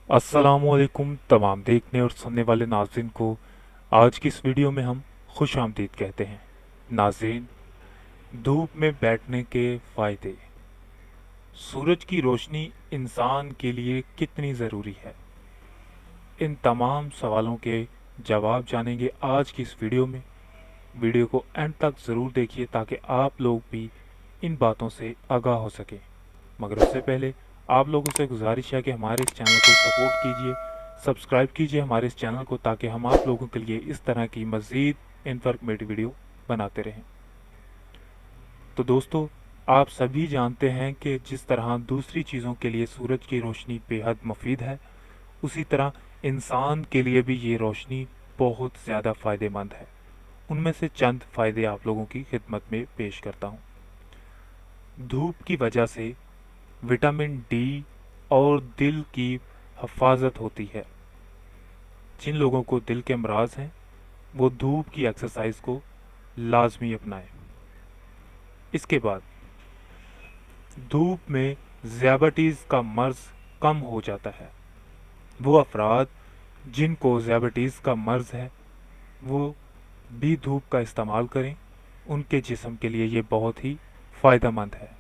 अस्सलामुअलैकुम तमाम देखने और सुनने वाले नाज़रीन को आज की इस वीडियो में हम खुश आमदीद कहते हैं। नाज़रीन, धूप में बैठने के फ़ायदे। सूरज की रोशनी इंसान के लिए कितनी ज़रूरी है, इन तमाम सवालों के जवाब जानेंगे आज की इस वीडियो में। वीडियो को एंड तक ज़रूर देखिए ताकि आप लोग भी इन बातों से आगाह हो सकें। मगर उससे पहले आप लोगों से गुजारिश है कि हमारे इस चैनल को सपोर्ट कीजिए, सब्सक्राइब कीजिए हमारे इस चैनल को, ताकि हम आप लोगों के लिए इस तरह की मज़ीद इन्फॉर्मेटिव वीडियो बनाते रहें। तो दोस्तों, आप सभी जानते हैं कि जिस तरह दूसरी चीज़ों के लिए सूरज की रोशनी बेहद मुफीद है, उसी तरह इंसान के लिए भी ये रोशनी बहुत ज़्यादा फ़ायदेमंद है। उनमें से चंद फ़ायदे आप लोगों की खिदमत में पेश करता हूँ। धूप की वजह से विटामिन डी और दिल की हिफाजत होती है। जिन लोगों को दिल के अमराज हैं वो धूप की एक्सरसाइज को लाजमी अपनाएं। इसके बाद धूप में ज़ियाबटीज़ का मर्ज कम हो जाता है। वो अफराद जिनको ज़ियाबटीज़ का मर्ज है वो भी धूप का इस्तेमाल करें, उनके जिस्म के लिए ये बहुत ही फ़ायदेमंद है।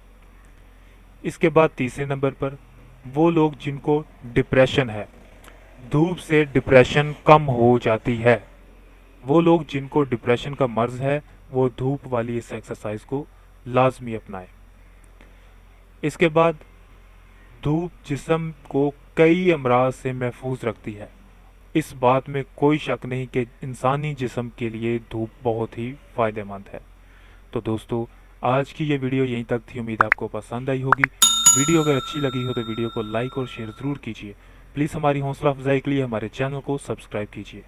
इसके बाद तीसरे नंबर पर वो लोग जिनको डिप्रेशन है, धूप से डिप्रेशन कम हो जाती है। वो लोग जिनको डिप्रेशन का मर्ज है वो धूप वाली इस एक्सरसाइज को लाजमी अपनाएं। इसके बाद धूप जिस्म को कई अमराज से महफूज रखती है। इस बात में कोई शक नहीं कि इंसानी जिस्म के लिए धूप बहुत ही फ़ायदेमंद है। तो दोस्तों, आज की ये वीडियो यहीं तक थी। उम्मीद आपको पसंद आई होगी। वीडियो अगर अच्छी लगी हो तो वीडियो को लाइक और शेयर ज़रूर कीजिए। प्लीज़ हमारी हौसला अफजाई के लिए हमारे चैनल को सब्सक्राइब कीजिए।